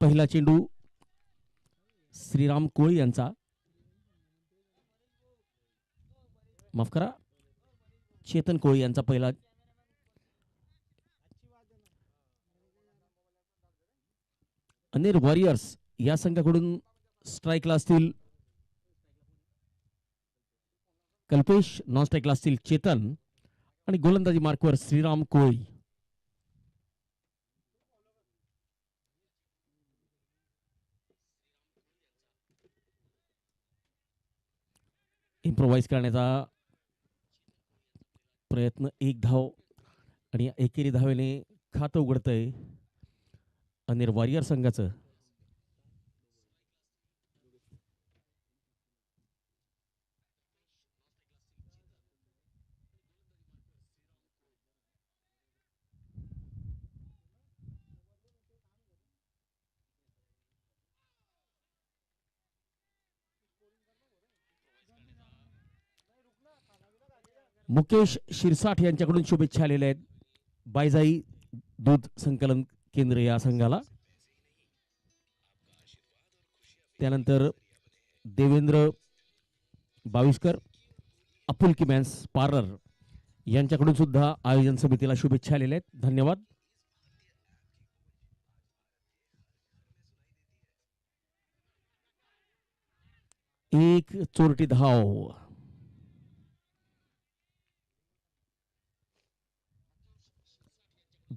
पहिला चेंडू श्रीराम कोळी यांचा, माफ करा चेतन कोळी यांचा पहिला. अनेर वॉरियर्स या संघाकडून स्ट्राईकला असतील कल्पेश, नॉन स्ट्राईकला असतील चेतन आणि गोलंदाजी मार्कवर श्रीराम कोळी. इम्प्रोवाइज करण्याचा प्रयत्न, एक धाव आणि एकेरी धावेने खातं उघडतंय अनेर वॉरियर संघाचं. मुकेश शिरसाठ यांच्याकडून शुभेच्छा आलेल्या आहेत बायजाई दूध संकलन केंद्र या संघाला. त्यानंतर देवेंद्र बाविस्कर, अपुलकी मॅन्स पार्लर यांच्याकडून सुद्धा आयोजन समितीला शुभेच्छा आलेल्या आहेत, धन्यवाद. एक चोरटी धाव.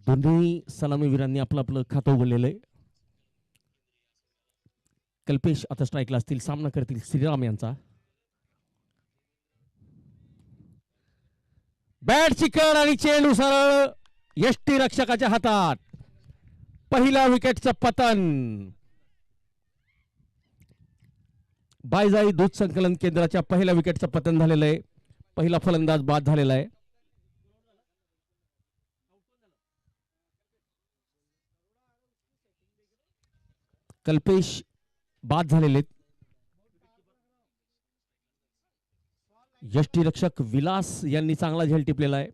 दोन्ही सलामीवीरांनी आपलं आपलं खातं उघडलेलं आहे. कल्पेश आता स्ट्राईकला असतील, सामना करतील श्रीराम यांचा. बॅट चिकन आणि चेंडू सरळ यष्टी रक्षकाच्या हातात. पहिला विकेटचं पतन. बायजाई दूध संकलन केंद्राच्या पहिल्या विकेटचं पतन झालेलं आहे. पहिला फलंदाज बाद झालेला आहे. कल्पेश बाद झालेले. यष्टीरक्षक विलास यांनी चांगला झेल टिपलेला आहे.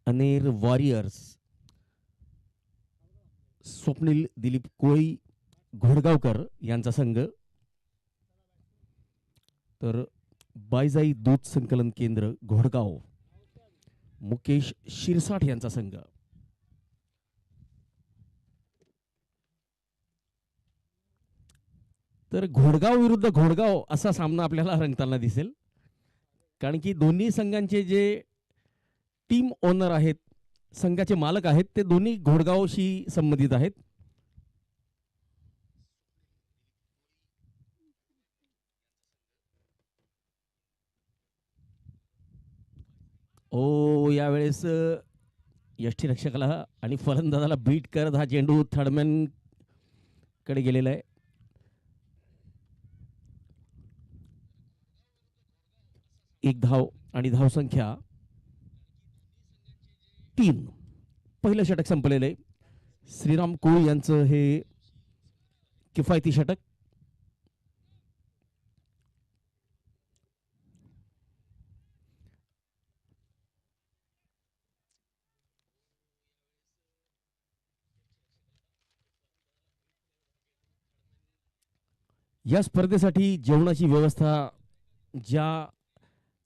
अनेर वॉरियर्स स्वप्नील दिलीप कोळी घोडगावकर यांचा संघ, तर बायजाई दूध संकलन केंद्र घोडगाव मुकेश शिरसाठ यांचा संघ. तर घोडगाव विरुद्ध घोडगाव असा सामना आपल्याला रंगताना दिसेल, कारण की दोन्ही संघांचे जे टीम ओनर आहेत, संघाचे मालक आहेत, ते दोन्ही घोडगावशी संबंधित आहेत. ओ यावेळेस यष्टीरक्षकाला आणि फलंदाजाला बीट करत हा चेंडू थर्डमॅन कडे गेलेला आहे. एक धाव आणि धावसंख्या 3. पहिलं षटक संपलेलं आहे. श्रीराम कोळी यांचं हे किफायती षटक. या स्पर्धेसाठी जेवणाची व्यवस्था ज्या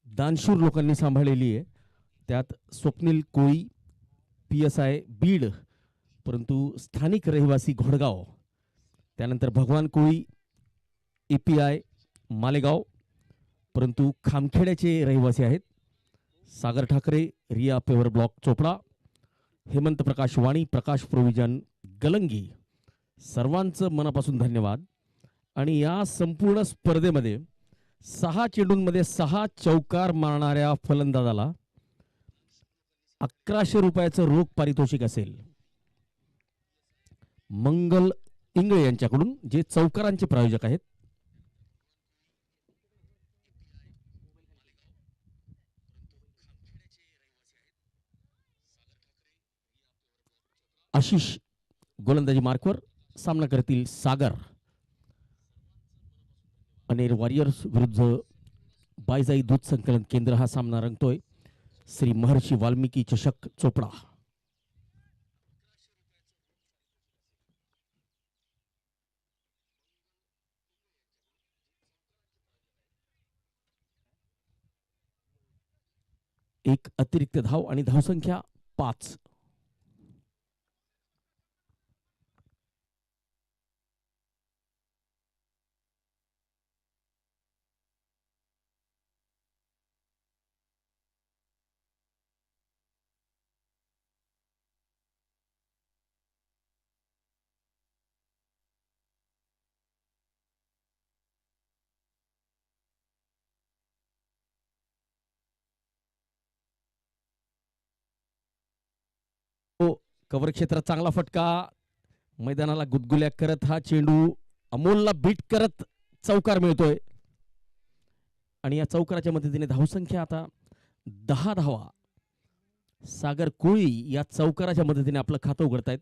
दानशूर लोकांनी सांभाळलेली आहे, त्यात स्वप्नील कोळी PSI बीड परंतु स्थानिक रहिवासी घोडगाव, त्यानंतर भगवान कोळी API मालेगाव परंतु खामखेड्याचे रहिवासी आहेत, सागर ठाकरे रिया पेवर ब्लॉक चोपडा, हेमंत प्रकाश वाणी प्रकाश प्रोविजन गलंगी, सर्वांचं मनापासून धन्यवाद. आणि या संपूर्ण स्पर्धेमध्ये 6 चेंडूंमध्ये 6 चौकार मारणाऱ्या फलंदाजाला 1100 रोख पारितोषिक असेल मंगल इंगळे यांच्याकडून, जे चौकारांचे प्रायोजक आहेत. आशिष गोलंदाजी मार्कवर सामना करतील सागर. अनेर वॉरियर्स विरुद्ध बायजाई दूध संकलन केंद्र हा सामना रंगतोय श्री महर्षी वाल्मिकी चषक चोपडा. एक अतिरिक्त धाव आणि धावसंख्या 5. कव्हर क्षेत्रात चांगला फटका, मैदानाला गुदगुल्या करत हा चेंडू अमोलला बीट करत चौकार मिळतोय आणि या चौकाराच्या मदतीने धावसंख्या आता 10 धावा. सागर कोळी या चौकाराच्या मदतीने आपलं खातं उघडतायत.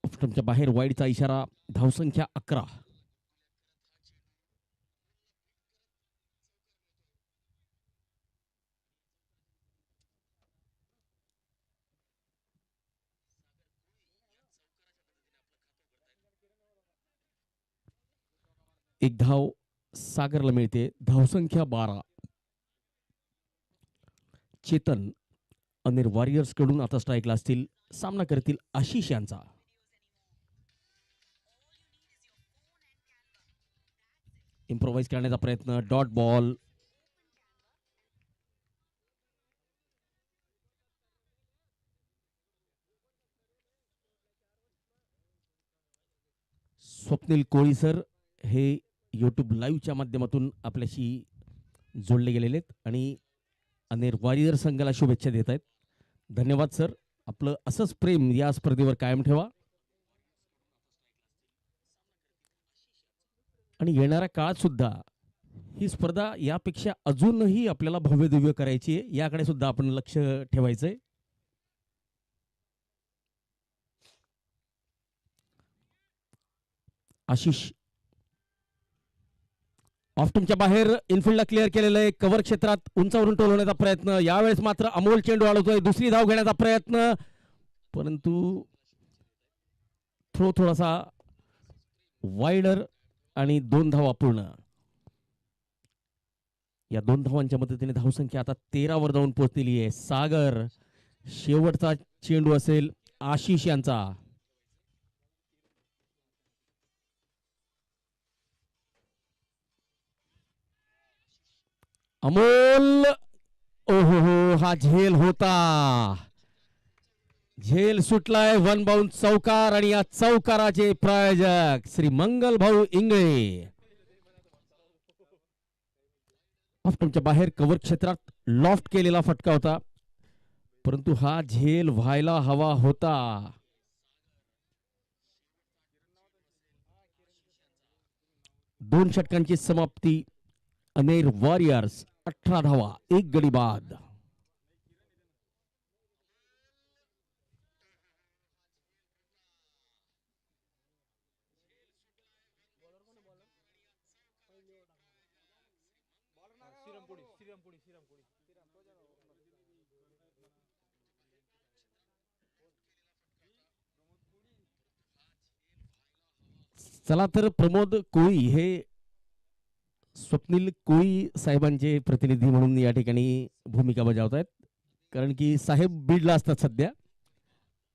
ऑफस्टंपच्या बाहेर वाईडचा इशारा. धावसंख्या 11. एक धाव सागरला मिळते. धावसंख्या 12. चेतन अनेर वॉरियर्स कडून आता स्ट्राईकला असतील. सामना करतील आशिष यांचा. इम्प्रोवाइज करण्याचा प्रयत्न. Dot ball. Swapnil Koli sir हे यूट्यूब लाईव्हच्या माध्यमातून आपल्याशी जोडले गेलेले आहेत आणि अनेर वॉरियर संघाला शुभेच्छा देत आहेत. धन्यवाद सर. आपलं असंच प्रेम या स्पर्धेवर कायम ठेवा आणि येणाऱ्या काळात सुद्धा ही स्पर्धा यापेक्षा अजूनही आपल्याला भव्य दिव्य करायची आहे. याकडे सुद्धा आपण लक्ष ठेवायचंय. आशिष ऑफ्टमच्या बाहेर इनफिल्डला क्लिअर केलेलं आहे. कव्हर क्षेत्रात उंचावरून टोलवण्याचा प्रयत्न. यावेळेस मात्र अमोल चेंडू अडवतोय. दुसरी धाव घेण्याचा प्रयत्न, परंतु थ्रो थोडासा वाईडर आणि 2 धावा पूर्ण. या 2 धावांच्या मदतीने धावसंख्या आता 13 वर जाऊन पोहोचलेली आहे. सागर शेवटचा चेंडू असेल आशिष यांचा. अमोल, ओहो, हा झेल होता. झेल सुटलाय. 1 बाउंस चौकार आणि या चौकाराचे प्रायोजक श्री मंगल भाऊ इंगळे. ऑफ्टमच्या बाहेर कव्हर क्षेत्रात लॉफ्ट केलेला फटका होता, परंतु हा झेल व्हायला हवा होता. दोन षटकांची समाप्ती. अनेर वॉरियर्स 18 धावा, 1 गडी बाद. चला तर प्रमोद कोळी हे स्वप्नील कोळी साहेबांचे प्रतिनिधी म्हणून या ठिकाणी भूमिका बजावत आहेत, कारण की साहेब बीडला असतात सध्या,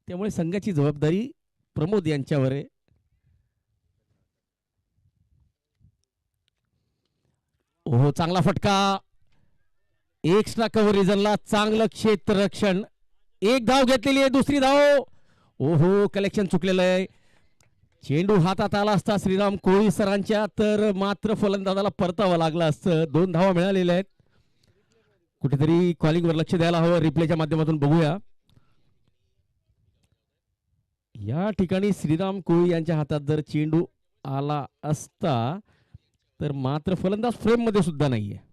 त्यामुळे संघाची जबाबदारी प्रमोद यांच्यावर आहे. हो, चांगला फटका. एक्स्ट्रा कव्हर रिजनला चांगलं क्षेत्ररक्षण एक धाव घेतलेली आहे, दुसरी धाव. ओहो, कलेक्शन चुकलेलं आहे. चेंडू हातात आला असता श्रीराम कोळी सरांच्या तर मात्र फलंदाजाला परतावं लागलं असतं. 2 धावा मिळालेल्या आहेत. कुठेतरी कॉलिंगवर लक्ष द्यायला हवं. रिप्लेच्या माध्यमातून बघूया. या ठिकाणी श्रीराम कोळी यांच्या हातात जर चेंडू आला असता तर मात्र फलंदाज फ्रेम मध्ये सुद्धा नाहीये.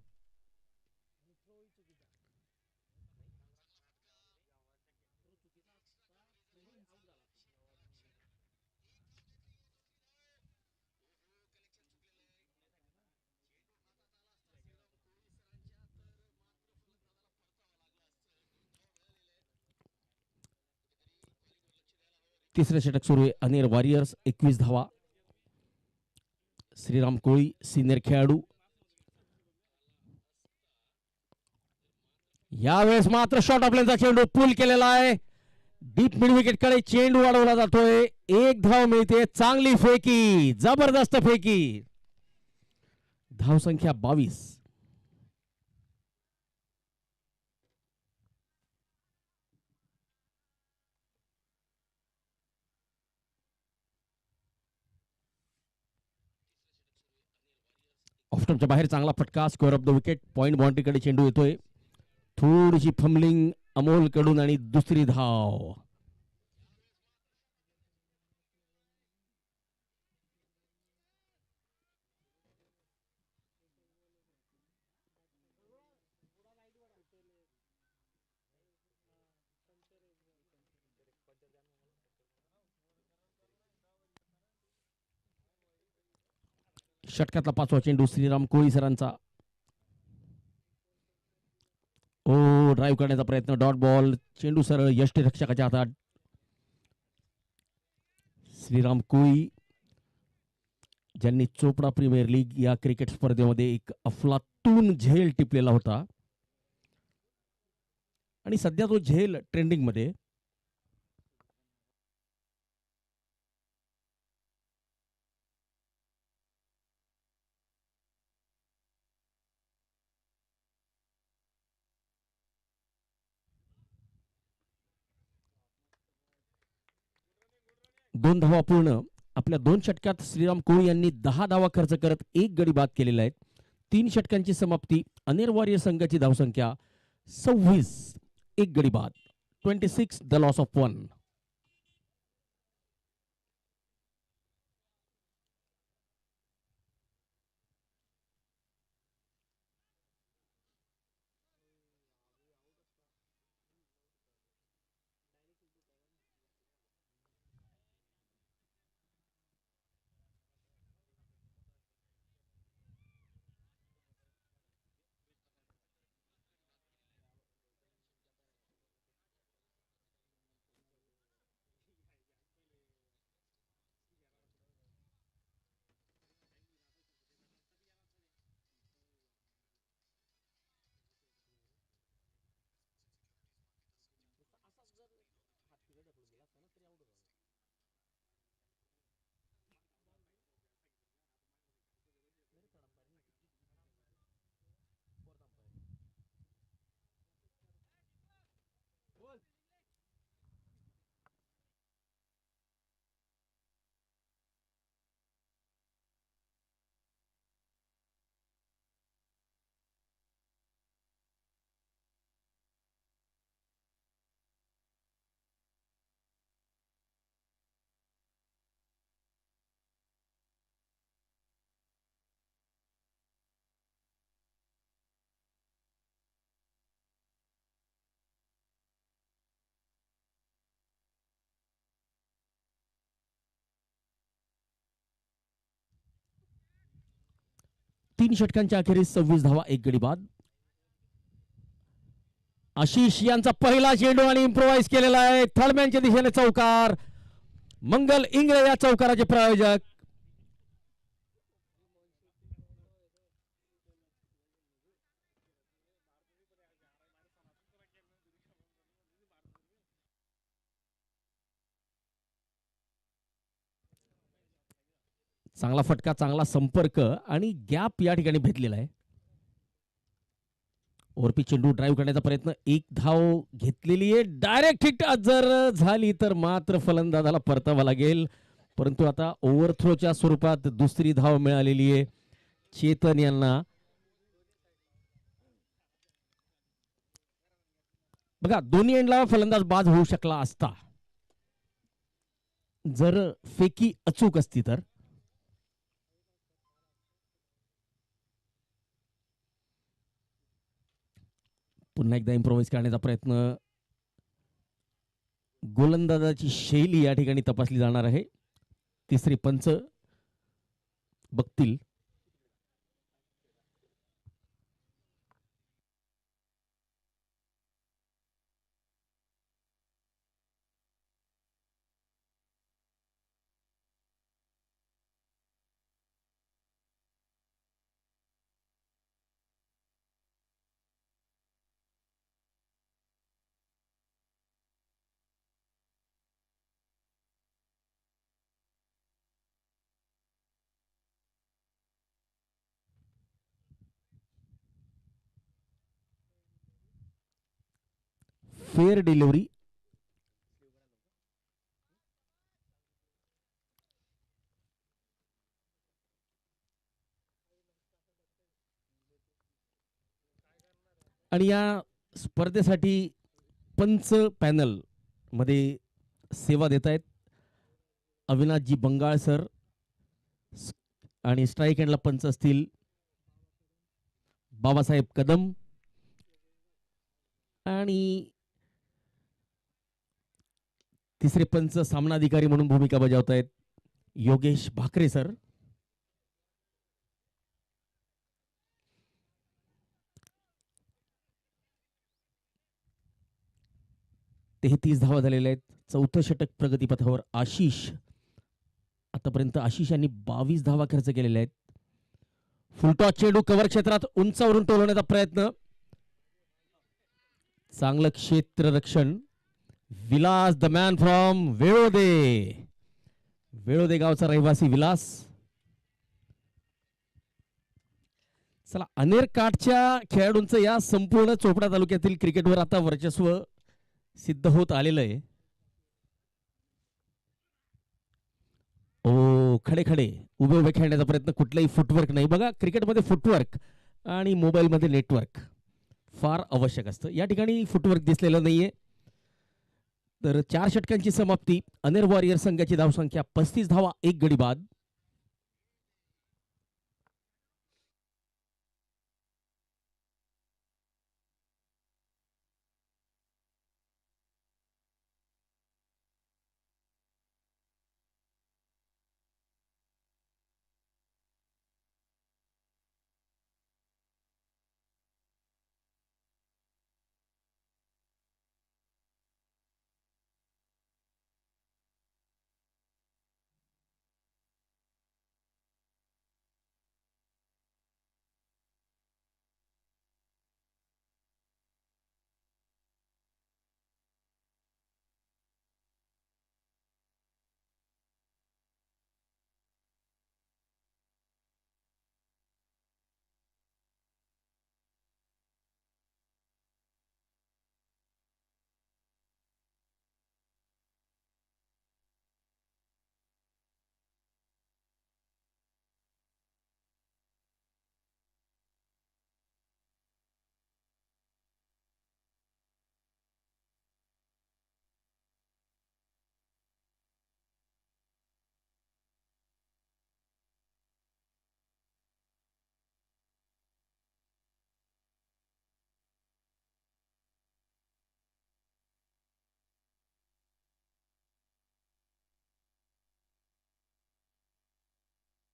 तिसरं षटक सुरू आहे. अनेर वॉरियर्स 21 धावा. श्रीराम कोळी सिनियर खेळाडू. यावेळेस मात्र शॉर्ट ऑफ लेनचा चेंडू पुल केलेला आहे. डीप मिड विकेट कडे चेंडू वाढवला जातोय. एक धाव मिळते. चांगली फेकी, जबरदस्त फेकी. धाव संख्या 22. ऑफस्टंपच्या बाहेर चांगला फटका. Square of the wicket. Point बाउंड्रीकडे चेंडू येतोय. थोडीशी फमलिंग अमोल कडून आणि दुसरी धाव. षटकातला 5वा चेंडू श्रीराम कोळी सरांचा. ओ, ड्राईव्ह करण्याचा प्रयत्न. Dot ball. चेंडू सरळ यष्टीरक्षकाच्या हातात. श्रीराम कोळी ज्यांनी चोपडा प्रीमियर लीग या क्रिकेट स्पर्धेमध्ये एक अफलातून झेल टिपलेला होता आणि सध्या तो झेल ट्रेंडिंग मध्ये. दोन धावा पूर्ण. आपल्या 2 षटकात श्रीराम कोळी यांनी 10 धावा खर्च करत 1 गडी बाद केलेला आहे. 3 षटकांची समाप्ती. अनेर वॉरियर संघाची धावसंख्या 26. 1 गडी बाद. 26 द लॉस ऑफ 1. तीन षटकांच्या अखेरीस 26 धावा 1 गडी बाद. आशिष यांचा पहिला चेंडू आणि इम्प्रोवाइज केलेला आहे. थर्डमॅनच्या दिशेने चौकार. मंगल इंगळे या चौकाराचे प्रायोजक. चांगला फटका, चांगला संपर्क आणि गॅप या ठिकाणी भेटलेला आहे. ओरपी चेंडू ड्राईव्ह करण्याचा प्रयत्न, एक धाव घेतलेली आहे, डायरेक्ट हिट जर झाली तर मात्र फलंदाजाला परतावा लागेल. परंतु आता ओव्हरथ्रोच्या स्वरूपात दुसरी धाव मिळालेली आहे चेतन यांना. बघा दोन्ही एंडला फलंदाज बाद होऊ शकला असता जर फेकी अचूक असती तर. पुन्हा एकदा इम्प्रोवाइज करण्याचा प्रयत्न, गोलंदाजाची शैली या ठिकाणी तपासली जाणार आहे. तिसरे पंच बघतील. Fair delivery. आणि या स्पर्धेसाठी पंच पॅनल मध्ये सेवा देत आहेत अविनाशजी बंगाळ सर, आणि स्ट्राईक एंडला पंच असतील बाबासाहेब कदम, आणि तिसरे पंच सामनाधिकारी म्हणून भूमिका बजावत आहेत योगेश भाकरे सर. 33 धावा झालेल्या आहेत. चौथं षटक प्रगतीपथावर आशिष. आतापर्यंत आशिष यांनी 22 धावा खर्च केलेल्या आहेत. फुलटॉस चेंडू कव्हर क्षेत्रात उंचावरून टोलवण्याचा प्रयत्न, चांगलं क्षेत्ररक्षण. विलास द मॅन फ्रॉम वेळोदे, वेळोदे गावचा रहिवासी विलास. चला, अनेरकाठच्या खेळाडूंचं या संपूर्ण चोपडा तालुक्यातील क्रिकेटवर आता वर्चस्व सिद्ध होत आलेलं आहे. ओ खडे खडे उभे उभे खेळण्याचा प्रयत्न, कुठलाही फुटवर्क नाही. बघा क्रिकेटमध्ये फुटवर्क आणि मोबाईलमध्ये नेटवर्क फार आवश्यक असतं. या ठिकाणी फुटवर्क दिसलेलं नाहीये. तर 4 षटकांची समाप्ती. अनेर वॉरियर संघाची धावसंख्या 35 धावा, 1 गडी बाद.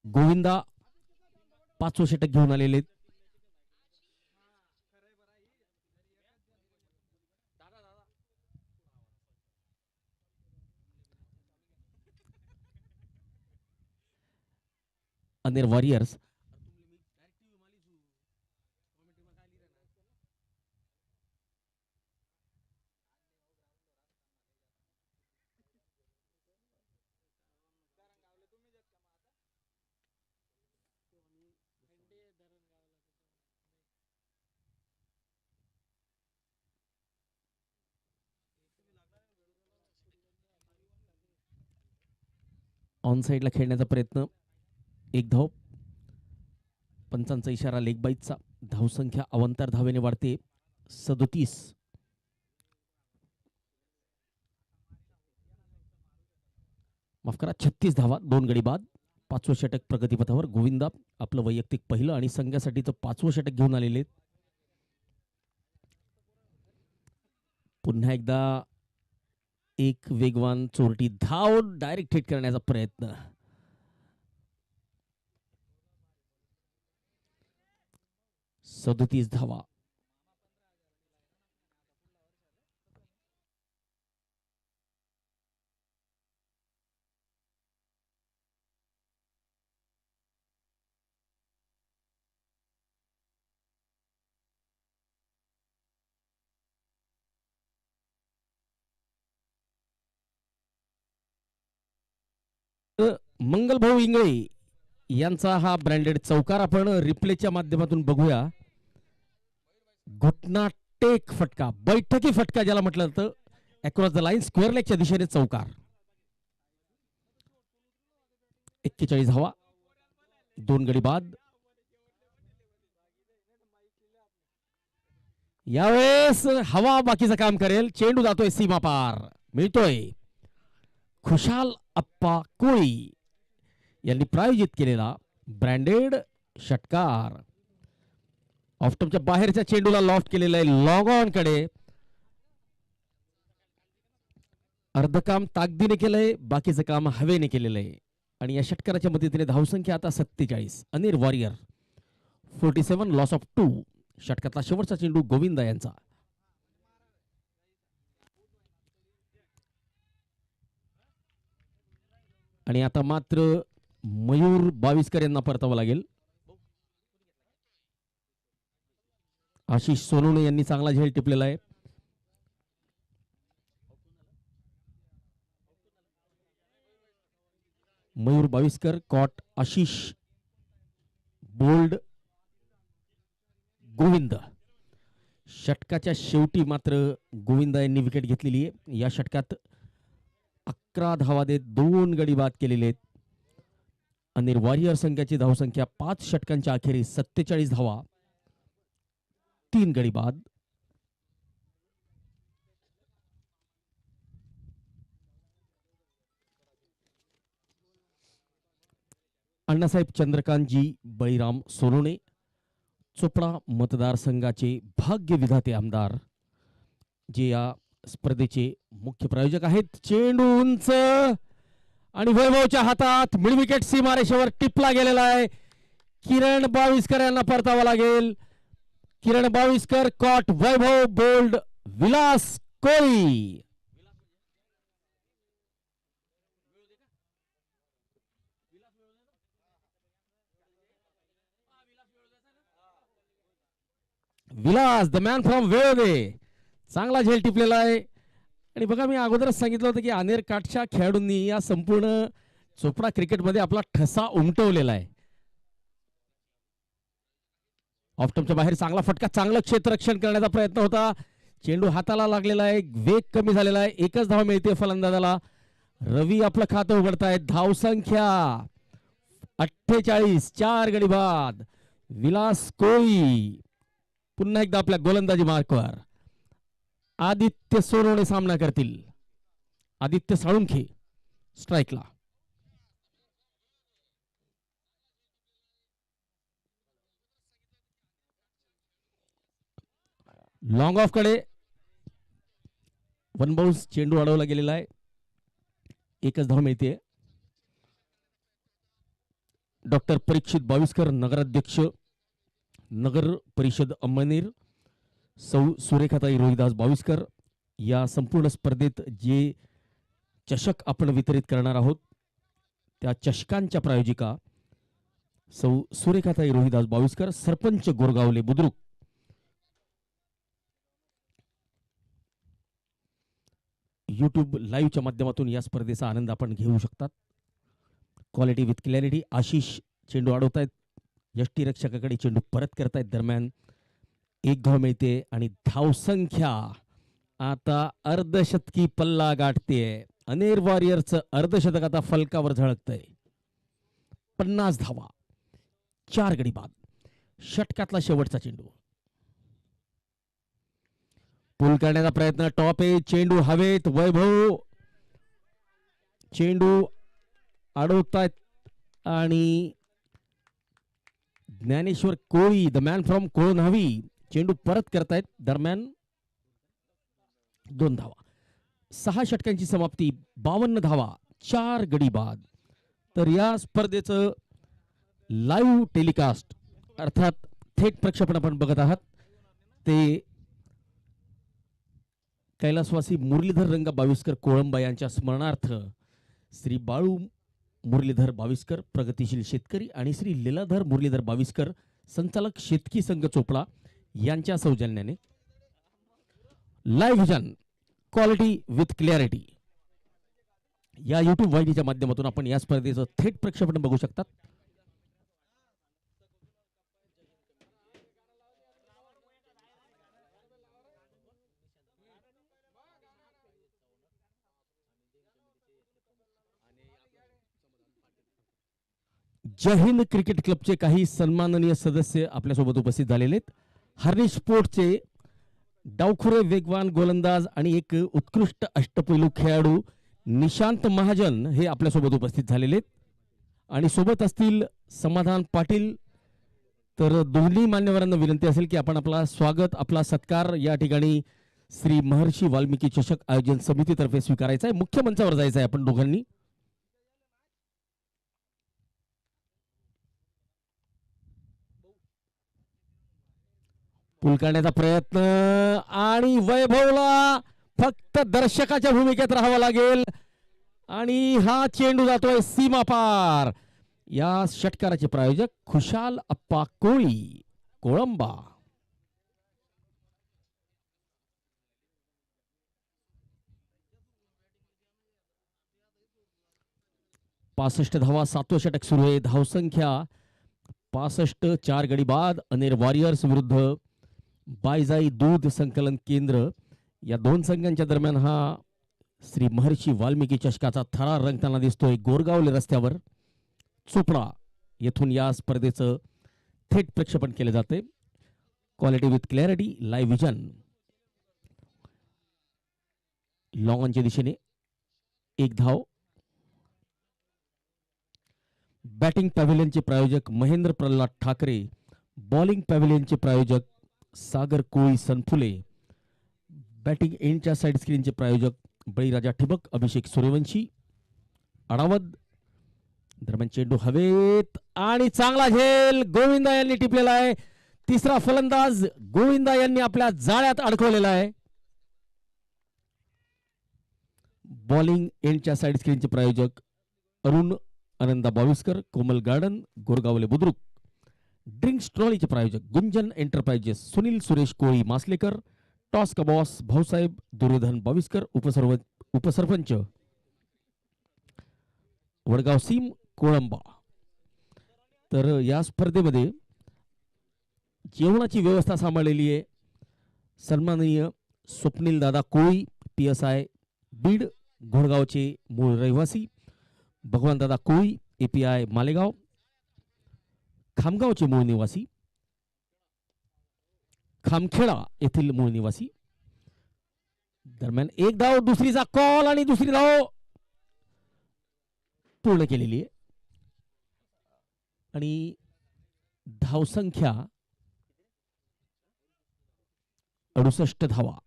गोविंदा 5वं षटक घेऊन आलेले. अनेर वॉरियर्स. ऑन साईडला खेळण्याचा प्रयत्न, एक धाव. पंचांचा इशारा लेग बाईटचा. धावसंख्या अवंतर धावेने वाढते 37. माफ करा 36 धावा 2 गडी बाद. 5वं षटक प्रगतीपथावर. गोविंदा आपलं वैयक्तिक पहिलं आणि संघासाठीचं 5वं षटक घेऊन आलेले. पुन्हा एकदा एक वेगवान चोरटी धाव, डायरेक्ट हिट करण्याचा प्रयत्न. सदतीस धावा. मंगलभाऊ इंगळे यांचा हा ब्रँडेड चौकार आपण रिप्लेच्या माध्यमातून बघूया. घुटना टेक फटका, बैठकी फटका ज्याला म्हटलं जातं, अक्रॉस द लाईन स्क्वेअर लेगच्या दिशेने चौकार. 41 धावा 2 गडी बाद. यावेळेस हवा बाकीचं काम करेल. चेंडू जातोय सीमा पार, मिळतोय खुशाल अप्पा कोळी यांनी प्रायोजित केलेला ब्रँडेड षटकार. ऑफटमच्या बाहेरच्या चेंडूला लॉफ्ट केलेला आहे लॉंग ऑन कडे. अर्ध काम ताकदीने केलंय, बाकीचं काम हवेने केलेलं आहे. आणि या षटकाराच्या मदतीने धावसंख्या आता 47. Anil warrior 47 loss of 2. षटकातला शेवटचा चेंडू गोविंदा यांचा. आणि आता मात्र मयूर बाविस्कर यांना परतावं लागेल. आशिष सोनवणे यांनी चांगला झेल टिपलेला आहे. Mayur Baviskar caught Ashish bowled Govind. षटकाच्या शेवटी मात्र गोविंदा यांनी विकेट घेतलेली आहे. या षटकात 11 धावा देत 2 गडी बाद केलेले आहेत. अनिल वॉरियर संघाची धावसंख्या 5 षटकांच्या अखेरीस 47 धावा 3 गडी बाद. अण्णासाहेब चंद्रकांतजी बळीराम सोनवणे चोपडा मतदारसंघाचे भाग्य विधाते आमदार, जे या स्पर्धेचे मुख्य प्रायोजक आहेत. चेंडू उंच आणि वैभवच्या हातात, मिड विकेट सीमारेषेवर टिपला गेलेला आहे. किरण बाविस्कर यांना परतावा लागेल. Kiran Baviskar caught Vaibhav bowled Vilas Koli. Vilas the man from Velode चांगला झेल टिपलेला आहे. आणि बघा, मी अगोदरच सांगितलं होतं की अनेर काठच्या खेळाडूंनी या संपूर्ण चोपडा क्रिकेटमध्ये आपला ठसा उमटवलेला आहे. ऑफटमच्या बाहेर चांगला फटका, चांगलं क्षेत्ररक्षण करण्याचा प्रयत्न होता. चेंडू हाताला लागलेला आहे, वेग कमी झालेला आहे. एकच धाव मिळते फलंदाजाला. रवी आपलं खातं उघडतायत. धावसंख्या 48, 4 गडी बाद. विलास कोळी पुन्हा एकदा आपल्या गोलंदाजी मार्कवर. आदित्य सोनवणे सामना करतील. आदित्य साळुंखे स्ट्राईकला. लॉंग ऑफ कडे वन बाउन्स चेंडू अडवला गेलेला आहे. एकच धाव मिळते. डॉक्टर परीक्षित बाविस्कर नगराध्यक्ष नगर परिषद अंमळनेर, सौ सुरेखाताई रोहिदास बाविस्कर, या संपूर्ण स्पर्धेत जे चषक आपण वितरित करणार आहोत त्या चषकांच्या प्रायोजिका सौ सुरेखाताई रोहिदास बाविस्कर, सरपंच गोरगावले बुद्रुक. यूट्यूब लाईव्हच्या माध्यमातून या स्पर्धेचा आनंद आपण घेऊ शकतात. Quality with clarity. आशिष चेंडू अडवतायत. यष्टीरक्षकाकडे चेंडू परत करतायत. दरम्यान एक धाव मिळते आणि धावसंख्या आता अर्धशतकी पल्ला गाठते. अनेर वॉरियर्सचं अर्धशतक आता फलकावर झळकतंय. 50 धावा, 4 गडी बाद. षटकातला शेवटचा चेंडू. पूल करण्याचा प्रयत्न. टॉप एज चेंडू हवेत. वैभव चेंडू अडवतायत आणि ज्ञानेश्वर कोळी द मॅन फ्रॉम कोळनहवी चेंडू परत करतायत. दरम्यान 2 धावा. 6 षटकांची समाप्ती. 52 धावा, 4 गडी बाद. तर या स्पर्धेचं लाईव्ह टेलिकास्ट अर्थात थेट प्रक्षेपण आपण बघत आहात ते कैलासवासी मुरलीधर रंग बाविस्कर कोळंबा यांच्या स्मरणार्थ श्री बाळू मुरलीधर बाविस्कर प्रगतिशील शेतकरी आणि श्री लीलाधर मुरलीधर बाविस्कर संचालक शेतकी संघ चोपडा यांच्या सौजन्याने live vision quality with clarity या युट्यूब वाहिनीच्या माध्यमातून आपण या स्पर्धेचं थेट प्रक्षेपण बघू शकतात. जय हिंद क्रिकेट क्लबचे काही सन्माननीय सदस्य आपल्यासोबत उपस्थित झालेले आहेत. हार्निश स्पोर्टचे डावखुरे वेगवान गोलंदाज आणि एक उत्कृष्ट अष्टपैलू खेळाडू निशांत महाजन हे आपल्यासोबत उपस्थित झालेले आहेत आणि सोबत असतील समाधान पाटील. तर दोन्ही मान्यवरांना विनंती असेल की आपण आपला स्वागत आपला सत्कार या ठिकाणी श्री महर्षी वाल्मिकी चषक आयोजन समितीतर्फे स्वीकारायचा आहे. मुख्य मंचावर जायचं आहे आपण दोघांनी. पूल करण्याचा प्रयत्न आणि वैभवला फक्त दर्शकाच्या भूमिकेत राहावं लागेल आणि हा चेंडू जातोय सीमा पार. या षटकाराचे प्रायोजक खुशाल अप्पा कोळी कोळंबा. पासष्ट धावा, 7वं षटक सुरू आहे. धावसंख्या 65, 4 गडी बाद. अनेर वॉरियर्स विरुद्ध बायजाई दूध संकलन केंद्र या दोन संघांच्या दरम्यान हा श्री महर्षी वाल्मिकी चषकाचा थरार रंगताना दिसतोय. गोरगावले रस्त्यावर चोपडा येथून या स्पर्धेचं थेट प्रक्षेपण केले जाते. Quality with clarity live vision. Long ऑनच्या दिशेने 1 धाव. बॅटिंग पॅव्हिलियनचे प्रायोजक महेंद्र प्रल्हाद ठाकरे. बॉलिंग पॅव्हिलियनचे प्रायोजक सागर कोळी सनफुले. बॅटिंग एंडच्या साइड स्क्रीनचे प्रायोजक बळीराजा ठिबक अभिषेक सूर्यवंशी अडावद. दरम्यान चेंडू हवेत आणि चांगला झेल गोविंदा यांनी टिपलेला आहे. तिसरा फलंदाज गोविंदा यांनी आपल्या जाळ्यात अडकवलेला आहे. बॉलिंग एंडच्या साइड स्क्रीनचे प्रायोजक अरुण आनंदा बाविस्कर कोमल गार्डन गोरगावले बुद्रुक. ड्रिंक्स ट्रॉलीचे प्रायोजक गुंजन एंटरप्राइजेस सुनील सुरेश कोळी मासलेकर. टॉस का बॉस भाऊसाहेब दुर्योधन बाविस्कर. उपसरपंच वडगाव सीम कोळंबा. तर या स्पर्धेमध्ये जेवणाची व्यवस्था सांभाळलेली आहे सन्माननीय स्वप्नील दादा कोळी PSI बीड घोडगावचे मूळ रहिवासी. भगवान दादा कोळी API मालेगाव खामगावचे मूळ निवासी. खामखेडा येथील मूळ निवासी. दरम्यान 1 धाव, दुसरीचा कॉल आणि दुसरी धाव पूर्ण केलेली आहे आणि धावसंख्या 68 धावा.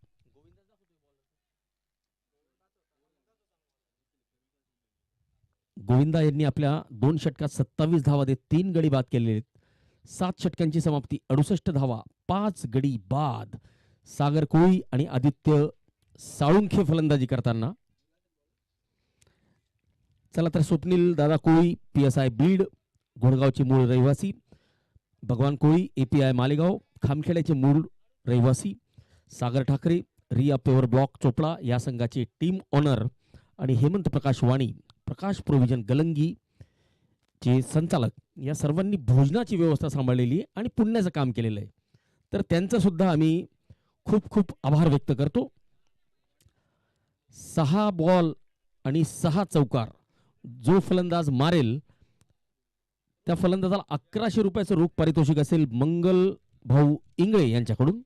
गोविंदा यांनी आपल्या 2 षटकात 27 धावा देत 3 गडी बाद केलेले आहेत. 7 षटकांची समाप्ती. 68 धावा, 5 गडी बाद. सागर कोळी आणि आदित्य साळुंखे फलंदाजी करताना. चला तर स्वप्नील दादा कोळी PSI बीड घोडगावचे मूळ रहिवासी. भगवान कोळी API मालेगाव खामखेड्याचे मूळ रहिवासी. सागर ठाकरे रिया पेवर ब्लॉक चोपडा या संघाचे टीम ऑनर आणि हेमंत प्रकाश वाणी प्रकाश प्रोव्हिजन गलंगी चे संचालक या सर्वांनी भोजनाची व्यवस्था सांभाळलेली आहे आणि पुण्याचं काम केलेलं आहे. तर त्यांचा सुद्धा आम्ही खूप खूप आभार व्यक्त करतो. 6 बॉल आणि 6 चौकार. जो फलंदाज मारेल त्या फलंदाजाला 1100 रुपयाचं रोख पारितोषिक असेल मंगल भाऊ इंगळे यांच्याकडून.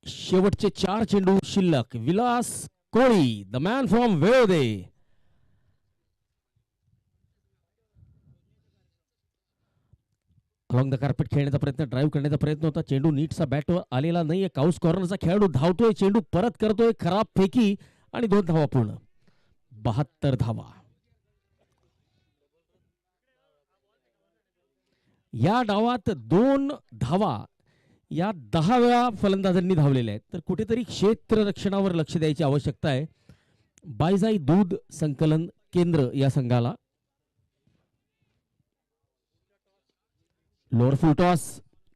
शेवटचे 4 चेंडू शिल्लक. Vilas Koli, the man from Velode, along the carpet खेळण्याचा प्रयत्न, ड्राईव्ह करण्याचा प्रयत्न होता. चेंडू नीटसा बॅटवर आलेला नाहीये. काउस कॉर्नरचा खेळाडू धावतोय, चेंडू परत करतोय, खराब फेकी आणि 2 धावा पूर्ण. 72 धावा. या डावात 2 धावा या 10 वेळा फलंदाजांनी धावलेल्या आहेत. तर कुठेतरी क्षेत्ररक्षणावर लक्ष द्यायची आवश्यकता आहे बायजाई दूध संकलन केंद्र या संघाला. लोअर फुल टॉस,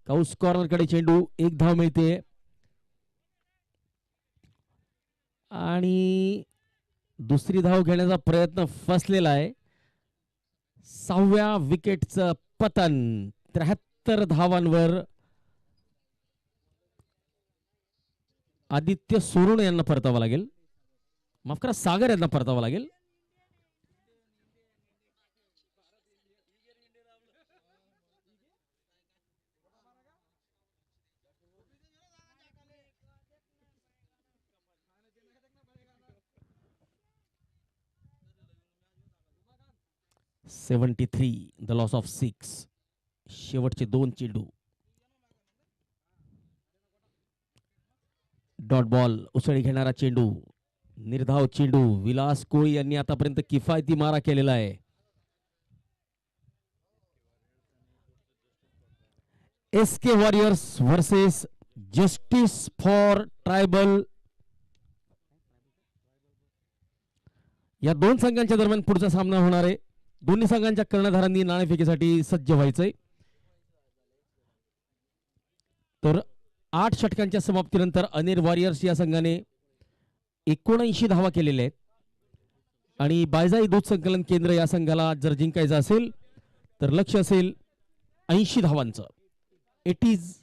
काउस कॉर्नर कडे चेंडू, 1 धाव मिळते आणि दुसरी धाव घेण्याचा प्रयत्न फसलेला आहे. 6व्या विकेटचं पतन. 73 धावांवर आदित्य सोरुणे यांना परतावं लागेल, माफ करा सागर यांना परतावं लागेल. (73) द लॉस ऑफ 6. शेवटचे 2 चेंडू. डॉट बॉल, उसळी घेणारा चेंडू, निर्धाव चेंडू. विलास कोळी यांनी आतापर्यंत किफायती मारा केलेला आहे. SK warriors versus justice for tribal. या 2 संघांच्या दरम्यान पुढचा सामना होणार आहे. दोन्ही संघांच्या कर्णधारांनी नाणेफेकीसाठी सज्ज व्हायचंय. तर 8 षटकांच्या समाप्तीनंतर अनेर वॉरियर्स या संघाने 79 धावा केलेल्या आहेत आणि बायजाई दूध संकलन केंद्र या संघाला जर जिंकायचं असेल तर लक्ष असेल 80 धावांचं. 80s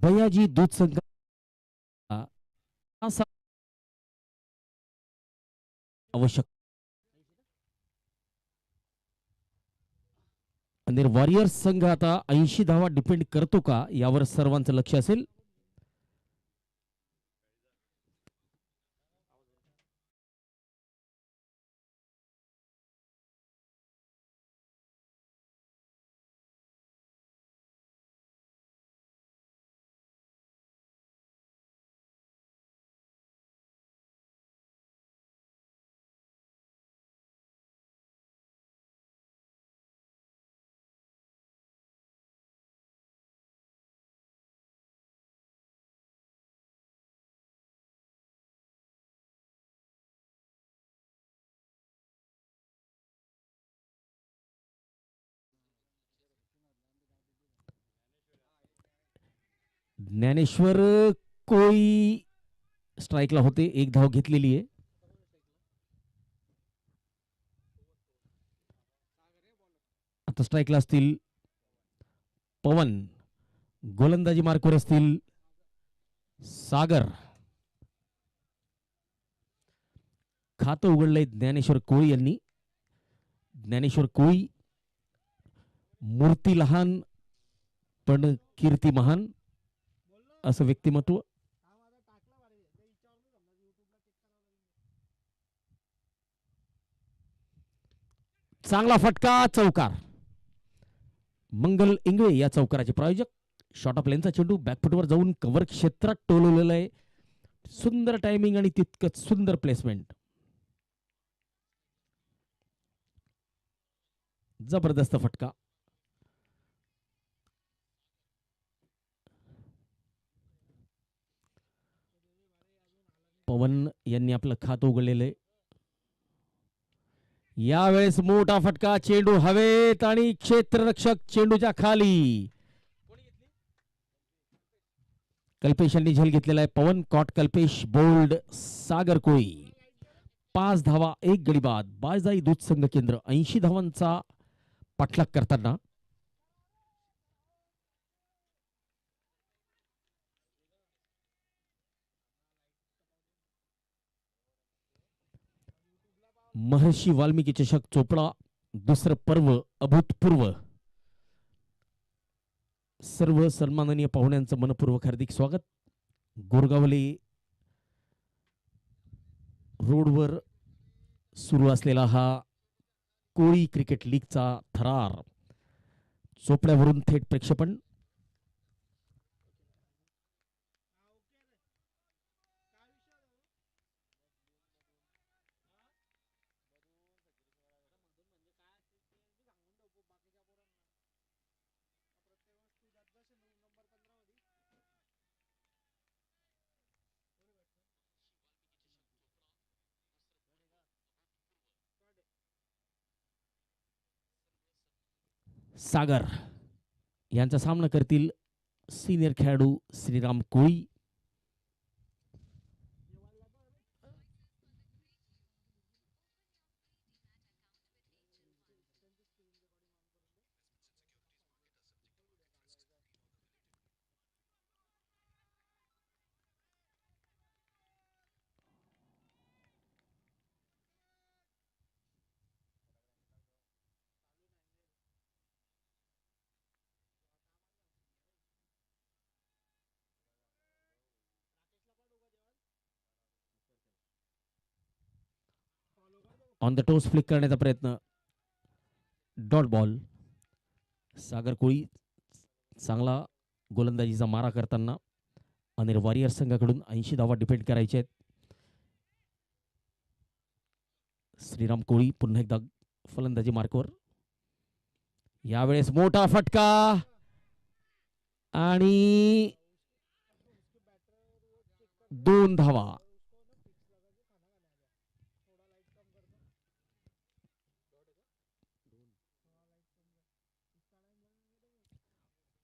बयाजी दूध संघ आवश्यक आणि वॉरियर्स संघ आता 80 धावा डिपेंड करतो का यावर सर्वांचं लक्ष असेल. ज्ञानेश्वर कोळी स्ट्राईकला होते, एक धाव घेतलेली आहे. आता स्ट्राईकला असतील पवन, गोलंदाजी मार्कवर असतील सागर. खातं उघडलंय ज्ञानेश्वर कोळी यांनी. ज्ञानेश्वर कोळी मूर्ती लहान पण कीर्ती महान असं व्यक्तिमत्व. चांगला फटका, चौकार. मंगल इंगळे या चौकाराचे प्रायोजक. शॉर्ट ऑफ लेनचा चेंडू बॅकफुटवर जाऊन कव्हर क्षेत्रात टोलवलेला आहे. सुंदर टायमिंग आणि तितकंच सुंदर प्लेसमेंट. जबरदस्त फटका. पवन यांनी आपलं खातं उघडलेलं आहे. यावेळेस मोठा फटका, चेंडू हवेत आणि क्षेत्ररक्षक चेंडूच्या खाली. कल्पेश यांनी झेल घेतलेला आहे. पवन कॉट, कल्पेश बोल्ड, सागर कोळी. 5 धावा 1 गडी बाद. बायजाई दूध संघ केंद्र 80 धावांचा पाठलाग करताना महर्षी वाल्मिकी चषक चोपडा दुसरं पर्व अभूतपूर्व. सर्व सन्माननीय पाहुण्यांचं मनपूर्वक हार्दिक स्वागत. गोरगावले रोडवर सुरू असलेला हा कोळी क्रिकेट लीगचा थरार चोपड्यावरून थेट प्रेक्षेपण. सागर यांचा सामना करतील सिनियर खेळाडू श्रीराम कोळी. ऑन द टोस फ्लिक करण्याचा प्रयत्न, डॉट बॉल. सागर कोळी चांगला गोलंदाजीचा मारा करताना आणि वॉरियर संघाकडून 80 धावा डिफेंड करायचे आहेत. श्रीराम कोळी पुन्हा एकदा फलंदाजी मार्कवर. यावेळेस मोठा फटका आणि 2 धावा.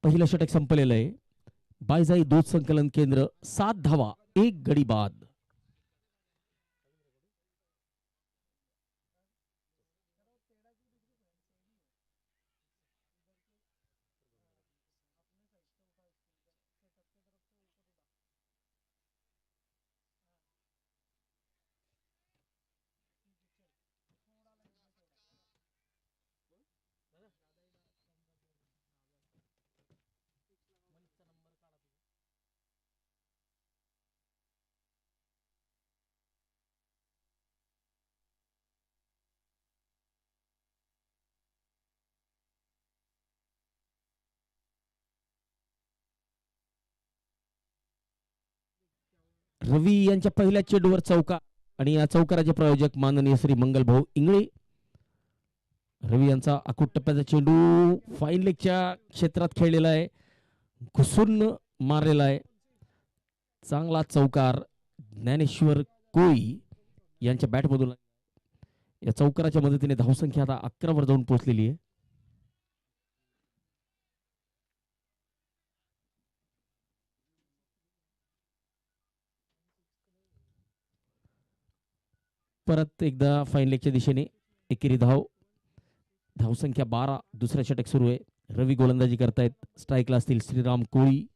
पहिलं षटक संपलेलं आहे. बायजाई दूध संकलन केंद्र 7 धावा 1 गडी बाद. रवी यांच्या पहिल्या चेंडूवर चौकार आणि या चौकाराचे प्रायोजक माननीय श्री मंगलभाऊ इंगळे. रवी यांचा अकूट टप्प्याचा चेंडू फाईन लेगच्या क्षेत्रात खेळलेला आहे, घुसून मारलेला आहे. चांगला चौकार ज्ञानेश्वर कोळी यांच्या बॅटमधून. या चौकाराच्या मदतीने धावसंख्या आता 11 वर जाऊन पोहोचलेली आहे. परत एकदा फाईन लेगच्या दिशेने एकेरी धावसंख्या 12. दुसरा षटक सुरू आहे. रवी गोलंदाजी करतायत. स्ट्राईकला असतील श्रीराम कोळी.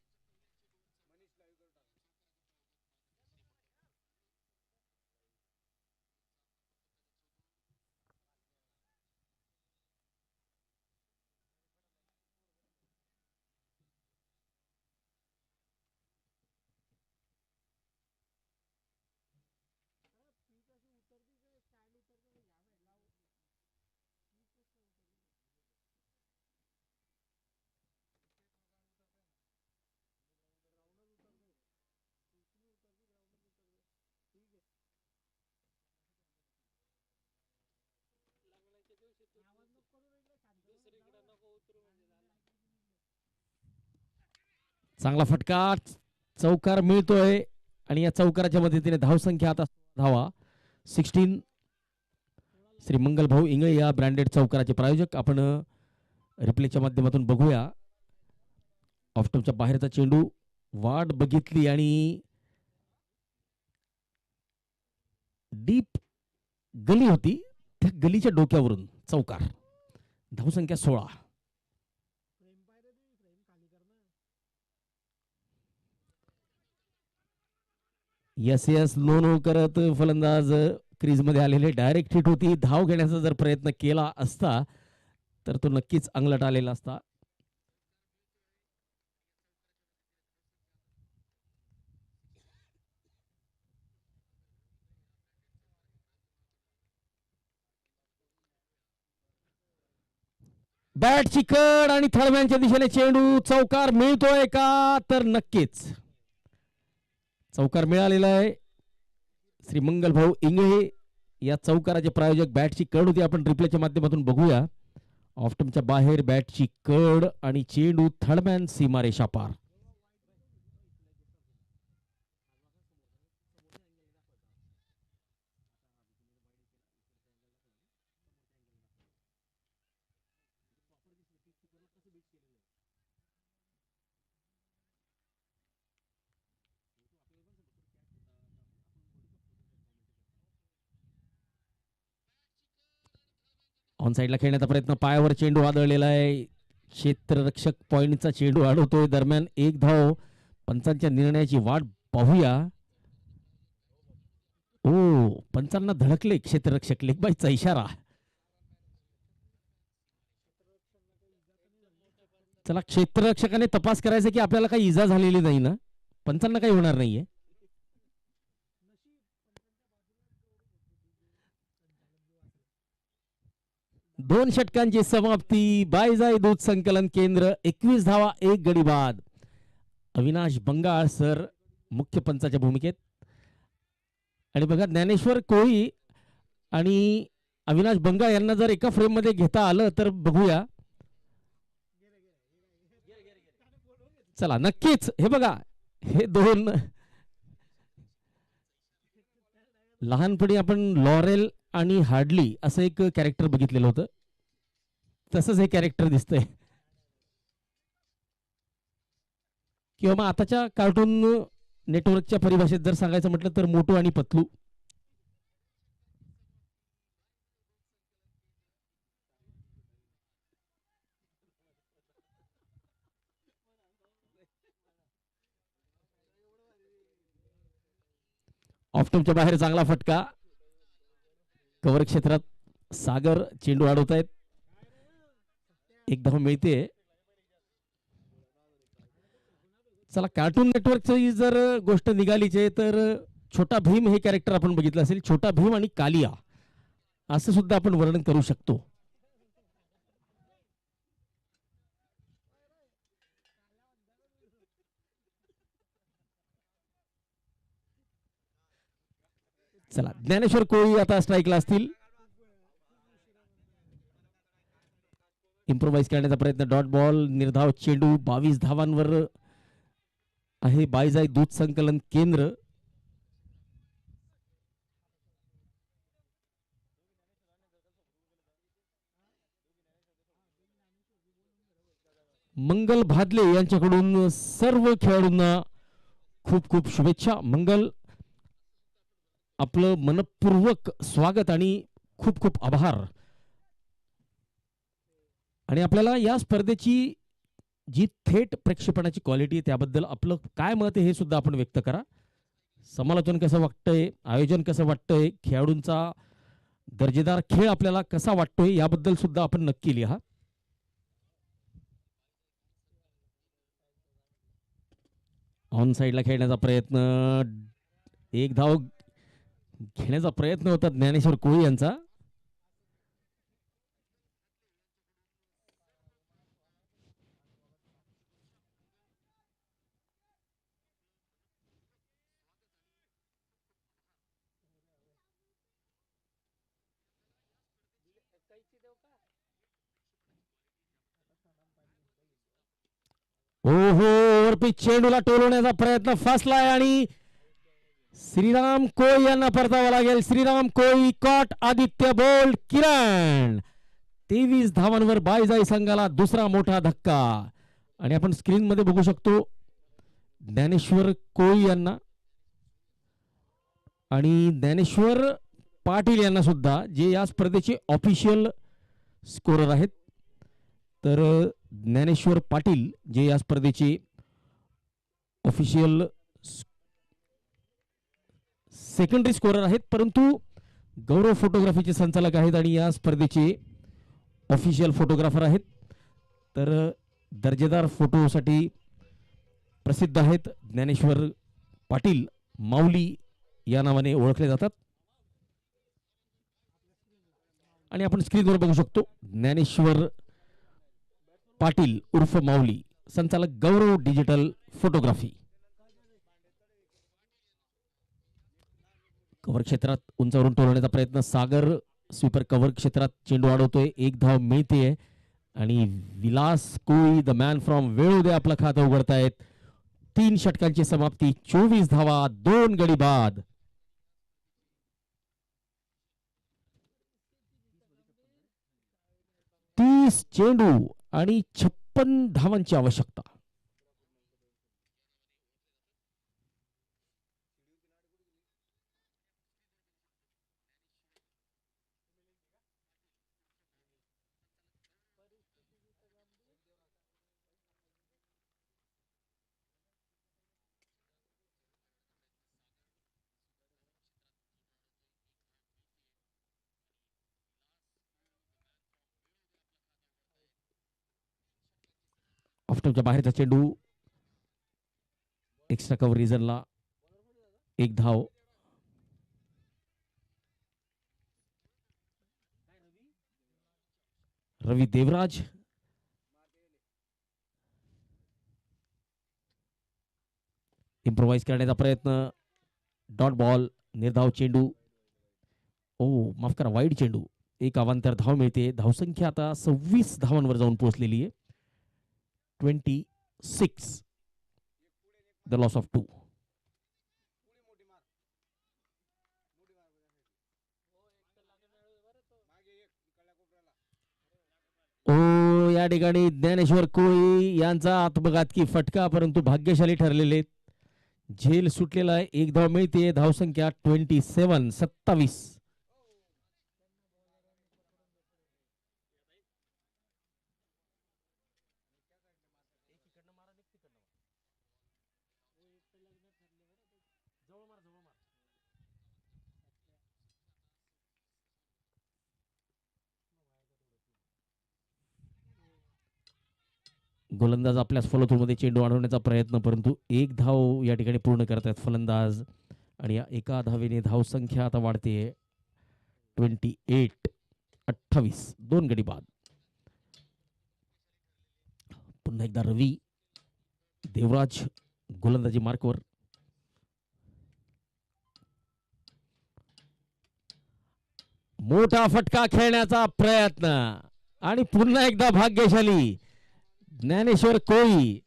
चांगला फटका, चौकार मिळतोय आणि या चौकाराच्या मदतीने धावसंख्या आता धावा 16. श्री मंगलभाऊ इंगळे या ब्रँडेड चौकाराचे प्रायोजक. आपण रिप्लेच्या माध्यमातून बघूया. ऑफटॉपच्या बाहेरचा चेंडू वाट बघितली आणि डीप गली होती, त्या गलीच्या डोक्यावरून चौकार. धावसंख्या 16. यस यस नो नो करत फलंदाज क्रीज मध्ये आलेले. डायरेक्ट हिट होती. धाव घेण्याचा जर प्रयत्न केला असता तर तो नक्कीच अंगलट आलेला असता. बॅटची कड आणि थळव्यांच्या दिशेने चेंडू. चौकार मिळतोय का? तर नक्कीच चौकार मिळालेला आहे. श्री मंगलभाऊ इंगळे या चौकाराचे प्रायोजक. बॅटची कड होती. आपण रिप्लेच्या माध्यमातून बघूया. ऑफटमच्या बाहेर बॅटची कड आणि चेंडू थर्डमॅन सीमारेषा पार. ऑन साईडला खेळण्याचा प्रयत्न, पायावर चेंडू आदळलेला आहे. क्षेत्ररक्षक पॉइंटचा चेंडू अडवतोय. दरम्यान एक धाव. पंचांच्या निर्णयाची वाट पाहूया. ओ, पंचांना धडकले क्षेत्ररक्षक. लेगबाईचा इशारा. चला, क्षेत्ररक्षकाने तपास करायचा की आपल्याला काही इजा झालेली नाही ना. पंचांना काही होणार नाहीये. दोन षटकांची समाप्ती. बायजाय दूध संकलन केंद्र 21 धावा 1 गडी बाद. अविनाश बंगाळ सर मुख्य पंचाच्या भूमिकेत. आणि बघा, ज्ञानेश्वर कोळी आणि अविनाश बंगाळ यांना जर एका फ्रेम मध्ये घेता आलं तर बघूया. चला, नक्कीच. हे बघा, हे दोन लहानपणी आपण लॉरेल आणि हार्डली असं एक कॅरेक्टर बघितलेलं होतं, तसंच हे कॅरेक्टर दिसतंय. किंवा मग आताच्या कार्टून नेटवर्कच्या परिभाषेत जर सांगायचं म्हटलं तर मोटू आणि पतलू. ऑफटॉपच्या बाहेर चांगला फटका. कव्हर क्षेत्रात सागर चेंडू अडवतायत. एक धाव मिळते. चला, कार्टून नेटवर्कची जर गोष्ट निघालीच आहे तर छोटा भीम हे कॅरेक्टर आपण बघितलं असेल. छोटा भीम आणि कालिया असं सुद्धा आपण वर्णन करू शकतो. चला ज्ञानेश्वर कोळी आता स्ट्राईकला असतील. इम्प्रोवाइज करण्याचा प्रयत्न, डॉट बॉल, निर्धाव चेंडू, 22 धावांवर आहे बायजाई दूध संकलन केंद्र. मंगल भादले यांच्याकडून सर्व खेळाडूंना खूप खूप शुभेच्छा. मंगल, आपलं मनपूर्वक स्वागत आणि खूप खूप आभार. आणि आपल्याला या स्पर्धेची जी थेट प्रक्षेपणाची क्वालिटी आहे त्याबद्दल आपलं काय मत आहे हे सुद्धा आपण व्यक्त करा. समालोचन कसं वाटतंय, आयोजन कसं वाटतंय, खेळाडूंचा दर्जेदार खेळ आपल्याला कसा वाटतोय याबद्दल सुद्धा आपण नक्की लिहा. ऑन साइडला खेळण्याचा प्रयत्न, एक धाव घेण्याचा प्रयत्न होता ज्ञानेश्वर कोळी यांचा. ओहो, ओव्हरपिच चेंडूला टोलवण्याचा प्रयत्न फसलाय आणि श्रीराम कोळी यांना परतावा लागेल. श्रीराम कोळी कॉट, आदित्य बोल्ड, किरण. 23 धावांवर बायजाई संघाला दुसरा मोठा धक्का. आणि आपण स्क्रीन मध्ये बघू शकतो ज्ञानेश्वर कोळी यांना आणि ज्ञानेश्वर पाटील यांना सुद्धा, जे या स्पर्धेचे ऑफिशियल स्कोरर आहेत. तर ज्ञानेश्वर पाटील जे या स्पर्धेचे ऑफिशियल सेकंडरी स्कोरर आहेत, परंतु गौरव फोटोग्राफीचे संचालक आहेत आणि या स्पर्धेचे ऑफिशियल फोटोग्राफर आहेत. तर दर्जेदार फोटोसाठी प्रसिद्ध आहेत. ज्ञानेश्वर पाटील माऊली या नावाने ओळखले जातात. आणि आपण स्क्रीनवर बघू शकतो ज्ञानेश्वर पाटील उर्फ माऊली, संचालक गौरव डिजिटल फोटोग्राफी. कव्हर क्षेत्रात उंचावरून टोलवण्याचा प्रयत्न, सागर स्वीपर कव्हर क्षेत्रात चेंडू अडवतोय, एक धाव मिळते आणि Vilas Koli the man from वेळोदे आपलं खातं उघडतायत. 3 षटकांची समाप्ती, 24 धावा, 2 गडी बाद. चेंडू आणि 56 धावांची आवश्यकता. ऑफटॉपच्या बाहेरचा चेंडू, एक्स्ट्रा कव्हर रिजनला 1 धाव. रवी देवराज, इम्प्रोवाइज करण्याचा प्रयत्न, डॉट बॉल, निर्धाव चेंडू, ओ माफ करा वाईड चेंडू, एक अवांतर धाव मिळते. धावसंख्या आता 26 धावांवर जाऊन पोहोचलेली आहे. 26, द लॉस ऑफ 2. ओ या ठिकाणी ज्ञानेश्वर कोळी यांचा आत्मघातकी फटका, परंतु भाग्यशाली ठरलेले, झेल सुटलेला आहे. 1 धाव मिळते. धावसंख्या 27. गोलंदाज आपल्याच फॉलोथ्रू मध्ये चेंडू अडवण्याचा प्रयत्न, परंतु 1 धाव या ठिकाणी पूर्ण करतात फलंदाज. आणि या एका धावेने धावसंख्या आता वाढते 28. 2 गडी बाद. पुन्हा एकदा रवी देवराज गोलंदाजी मार्कवर. मोठा फटका खेळण्याचा प्रयत्न आणि पुन्हा एकदा भाग्यशाली ज्ञानेश्वर कोळी.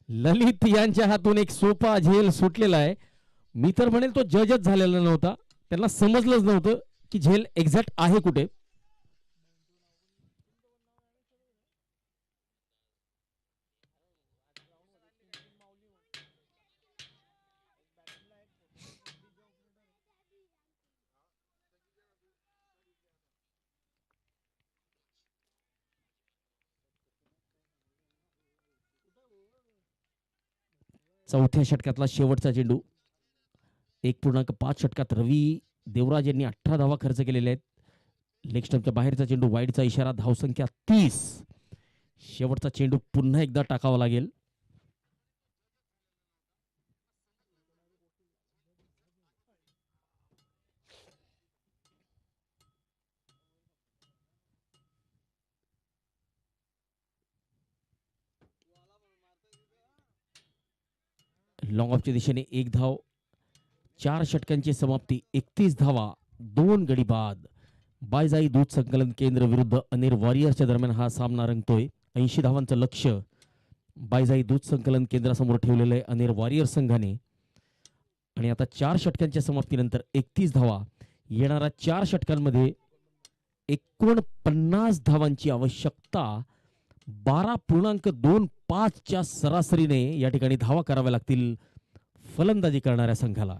ललित यांच्या हातून एक सोपा झेल सुटलेला आहे. मी तर म्हणेल तो जजच झालेला नव्हता, त्यांना समजलंच नव्हतं की झेल एक्झॅक्ट आहे कुठे. चौथ्या षटकातला शेवटचा चेंडू. 1.5 षटकात रवी देवराज यांनी 18 धावा खर्च केलेले आहेत. लेग स्टंपच्या बाहेरचा चेंडू, वाईडचा इशारा, धावसंख्या 30. शेवटचा चेंडू पुन्हा एकदा टाकावा लागेल. लॉंग ऑफच्या दिशेने एक धाव. 4 षटकांची समाप्ती, 31 धावा, 2 गडी बाद. बायजाई दूध संकलन केंद्र विरुद्ध अनेर वॉरियर्सच्या दरम्यान हा सामना रंगतोय. 80 धावांचं लक्ष बायजाई दूध संकलन केंद्रासमोर ठेवलेलं आहे अनेर वॉरियर्स संघाने. आणि आता 4 षटकांच्या समाप्तीनंतर 31 धावा. येणाऱ्या 4 षटकांमध्ये 49 धावांची आवश्यकता. 12.25 च्या सरासरीने या ठिकाणी धावा कराव्या लागतील फलंदाजी करणाऱ्या संघाला.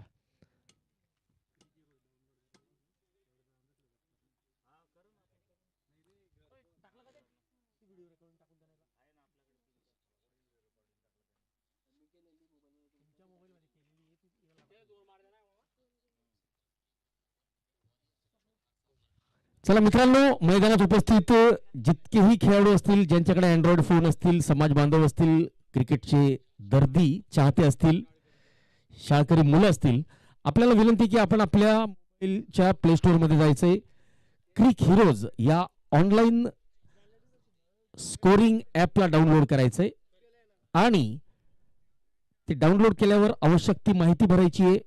चला मित्रांनो, मैदानात उपस्थित जितकेही खेळाडू असतील, ज्यांच्याकडे अँड्रॉइड फोन असतील, समाज बांधव असतील, क्रिकेटचे दर्दी चाहते असतील, शाळकरी मुलं असतील, आपल्याला विनंती की आपण आपल्या मोबाईलच्या प्ले स्टोअर मध्ये जायचंय. क्रिक हिरोज या ऑनलाईन स्कोरिंग ॲपला डाउनलोड करायचंय आणि ते डाउनलोड केल्यावर आवश्यक ती माहिती भरायची आहे.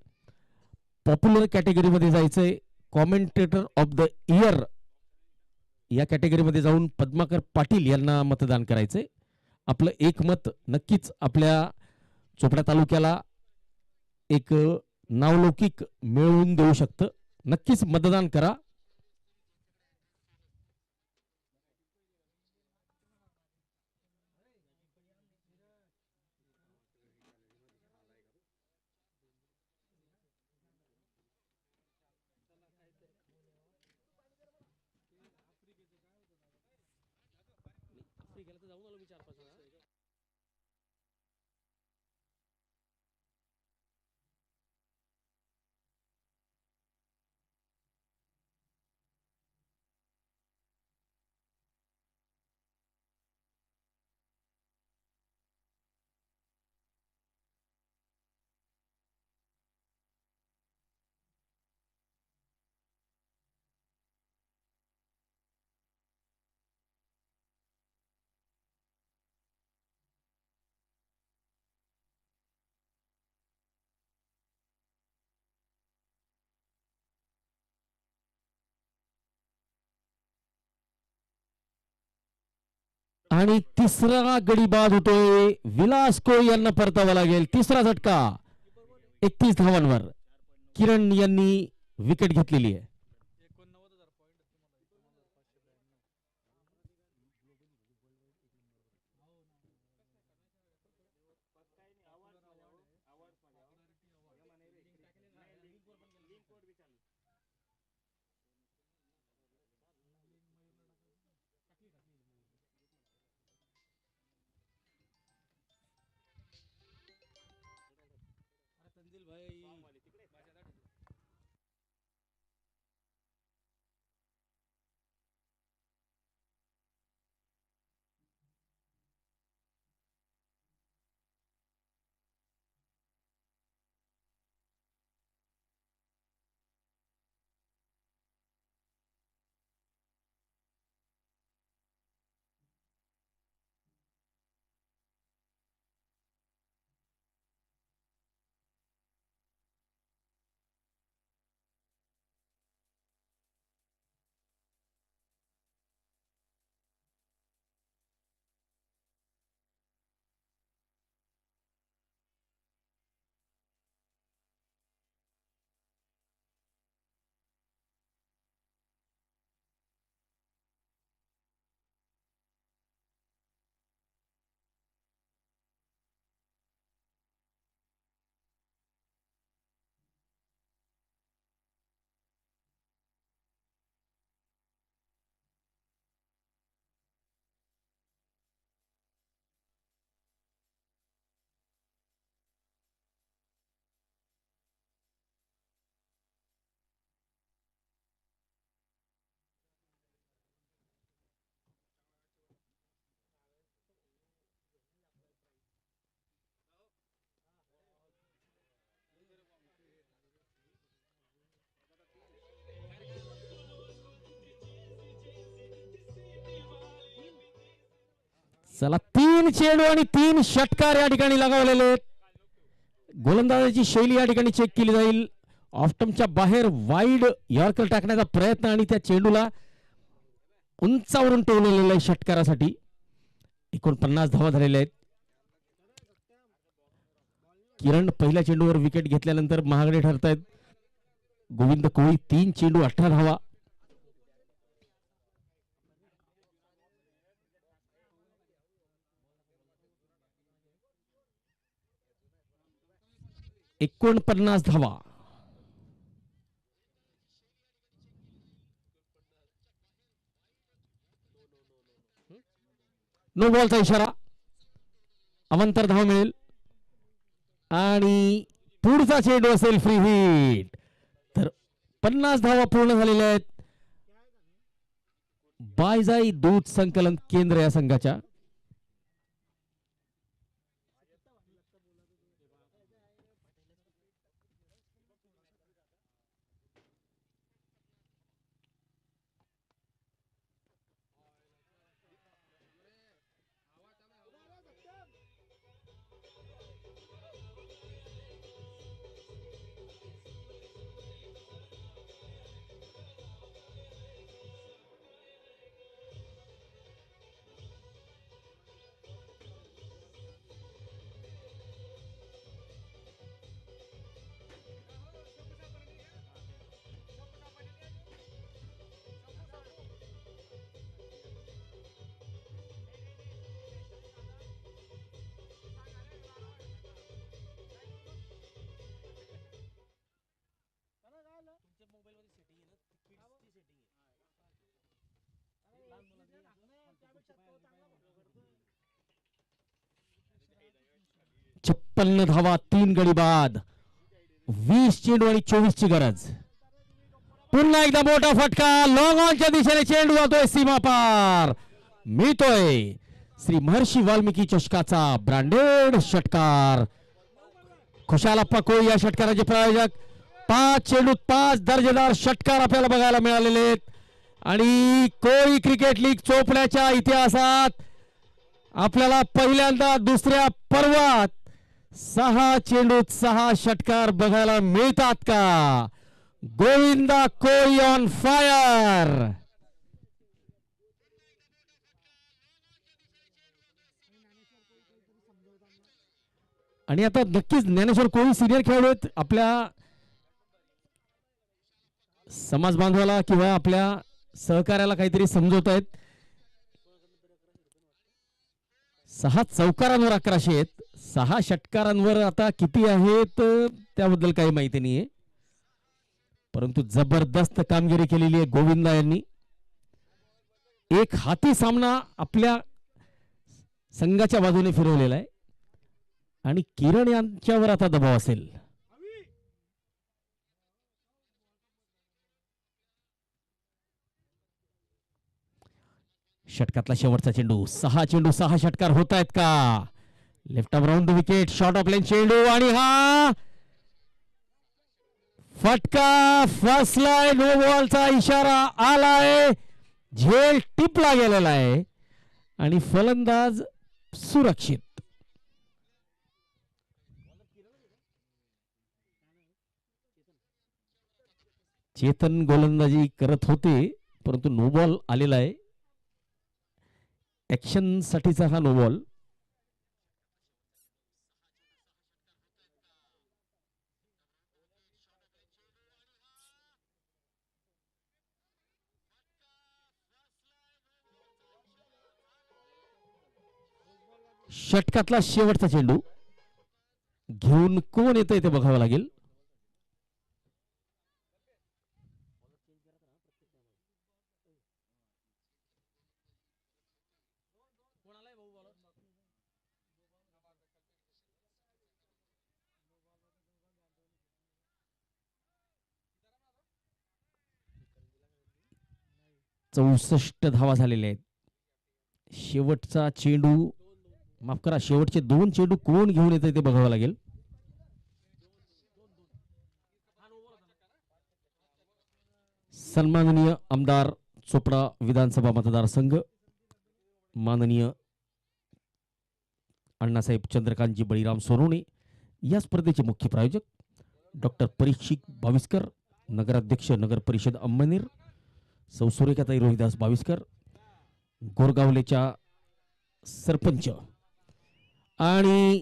पॉप्युलर कॅटेगरीमध्ये जायचंय. कॉमेंटेटर ऑफ द इयर या कॅटेगरीमध्ये जाऊन पद्माकर पाटील यांना मतदान करायचंय. आपलं एक मत नक्कीच आपल्या चोपडा तालुक्याला एक नावलौकिक मिळवून देऊ शकतं. नक्कीच मतदान करा. आणि तिसरा गडी बाद होतोय. विलास कोळी यांना परतावा लागेल. तिसरा झटका 31 धावांवर किरण यांनी विकेट घेतलेली आहे. चला 3 चेंडू आणि 3 षटकार या ठिकाणी लगावलेले आहेत. गोलंदाजाची शैली या ठिकाणी चेक केली जाईल. ऑफ्टमच्या बाहेर वाईड यॉर्कर टाकण्याचा प्रयत्न आणि त्या चेंडूला उंचावरून ठेवलेलं आहे षटकारासाठी. 49 धावा झालेल्या आहेत. किरण पहिल्या चेंडूवर विकेट घेतल्यानंतर महागडे ठरतायत. गोविंद कोळी 3 चेंडू 18 धावा. $49 धावा. नो बॉलचा इशारा. अवंतर धाव मिळेल आणि पुढचा चेंडू असेल फ्री हिट. तर 50 धावा पूर्ण झालेल्या आहेत. बायजाई दूध संकलन केंद्र या संघाच्या. छप्पन्न धावा 3 गडी बाद. 20 चेंडू आणि 24 ची गरज. पुन्हा एकदा मोठा फटका. लॉंग ऑनच्या दिशेने चेंडू जातोय सीमा पार. मिळतोय श्री महर्षी वाल्मिकी चषकाचा ब्रँडेड षटकार. खुशालप्पा कोळी या षटकाराचे प्रायोजक. 5 चेंडूत 5 दर्जेदार षटकार आपल्याला बघायला मिळालेले आहेत. आणि कोळी क्रिकेट लीग चोपड्याच्या इतिहासात आपल्याला पहिल्यांदा दुसऱ्या पर्वात 6 चेंडूत 6 षटकार बघायला मिळतात का? गोविंदा कोळी ऑन फायर. आणि आता नक्कीच ज्ञानेश्वर कोळी सिनियर खेळाडू आहेत. आपल्या समाज बांधवाला किंवा आपल्या सहकार्याला काहीतरी समजवत आहेत. 6 चौकारांवर 1100 आहेत. 6 षटकारांवर आता किती आहेत त्याबद्दल काही माहिती नाहीये, परंतु जबरदस्त कामगिरी केलेली आहे गोविंदा यांनी. एक हाती सामना आपल्या संघाच्या बाजूने फिरवलेला आहे आणि किरण यांच्यावर आता दबाव असेल. षटकातला शेवटचा चेंडू. 6 चेंडू 6 षटकार होत आहेत का? Left of round wicket. Short of line चेंडू आणि हा फटका फसलाय. नो बॉलचा इशारा आलाय. झेल टिपला गेलेला आहे आणि फलंदाज सुरक्षित. चेतन गोलंदाजी करत होते परंतु नो बॉल आलेला आहे. ऍक्शन साठीचा हा नो बॉल. षटकातला शेवटचा चेंडू घेऊन कोण येतंय ते बघावं लागेल. चौसष्ट धावा झालेले आहेत. शेवटचा चेंडू, माफ करा, शेवटचे 2 चेंडू कोण घेऊन येते ते बघावं लागेल. सन्माननीय आमदार चोपडा विधानसभा मतदारसंघ, माननीय अण्णासाहेब चंद्रकांतजी बळीराम सोनवणे. या स्पर्धेचे मुख्य प्रायोजक डॉक्टर परीक्षित बाविस्कर, नगराध्यक्ष नगर परिषद अंमनेर सौ सुरेखाताई रोहिदास बाविस्कर, गोरगावलेच्या सरपंच. आणि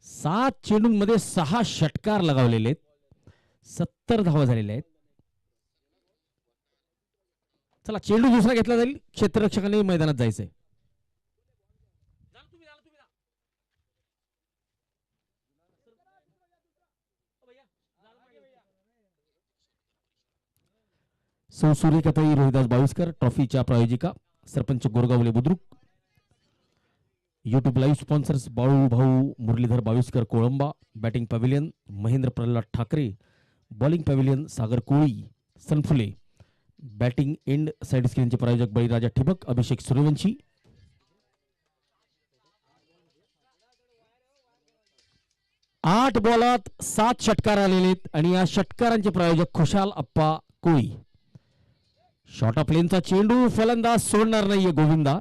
7 चेंडूंमध्ये 6 षटकार लगावलेले आहेत. 70 धावा झालेल्या आहेत. चला चेंडू दुसरा घेतला जाईल. क्षेत्ररक्षकाने मैदानात जायचंय. सौ सूर्यकथाई रोहिदास बाविस्कर, ट्रॉफीच्या प्रायोजिका sarpanch Gorgavle Budruk. YouTube live sponsors Balu Bhau Murlidhar Baviskar Kolamba. Batting pavilion Mahendra Pralhad Thackeray. Bowling pavilion Sagar Koli Sanphule. Batting end side स्क्रीनचे प्रायोजक बळीराजा ठिबक अभिषेक सूर्यवंशी. आठ बॉलात 7 षटकार आलेले आहेत आणि या षटकारांचे प्रायोजक खुशाल अप्पा कोळी. शॉर्ट ऑफ लेनचा चेंडू फलंदाज सोडणार नाहीये गोविंदा.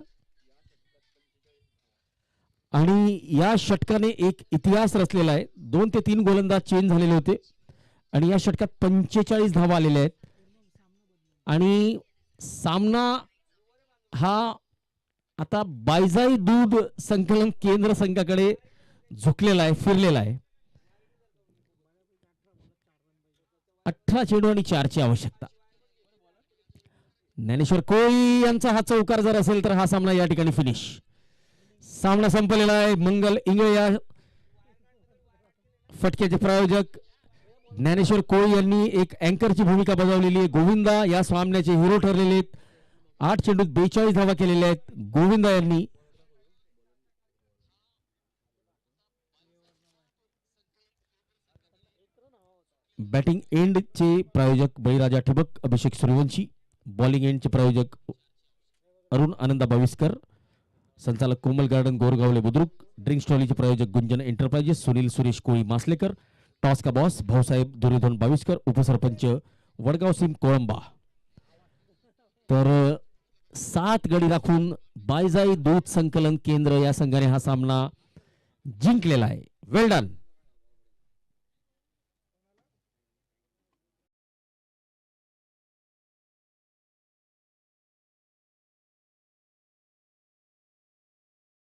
आणि या षटकाने एक इतिहास रचलेला आहे. 2 ते 3 गोलंदाज चेंज झालेले होते आणि या षटकात 45 धावा आलेल्या आहेत. आणि सामना हा आता बायजाई दूध संकलन केंद्र संघाकडे झुकलेला आहे, फिरलेला आहे. 18 चेंडू आणि 4 ची आवश्यकता. ज्ञानेश्वर कोळी यांचा हा चौकार जर असेल तर हा सामना या ठिकाणी फिनिश. सामना संपलेला आहे. मंगल इंगळे या फटक्याचे प्रायोजक. ज्ञानेश्वर कोळी यांनी एक अँकरची भूमिका बजावलेली आहे. गोविंदा या सामन्याचे हिरो ठरलेले आहेत. 8 चेंडूत 42 धावा केलेल्या आहेत गोविंदा यांनी. बॅटिंग एंडचे प्रायोजक बळीराजा ठिबक अभिषेक सूर्यवंशी. बॉलिंग एंडचे प्रायोजक अरुण आनंदा बाविस्कर. संचालक कोमल गार्डन गोरगावले बुद्रुक. ड्रिंक्स ट्रॉलीचे प्रायोजक गुंजन एंटरप्राइजेस सुनील सुरेश कोळी मासलेकर. टॉस का बॉस भाऊसाहेब दुर्योधन बाविस्कर. उपसरपंच वडगाव सिम कोळंबा. तर 7 गडी राखून बायजाई दूध संकलन केंद्र या संघाने हा सामना जिंकलेला आहे. वेल डन.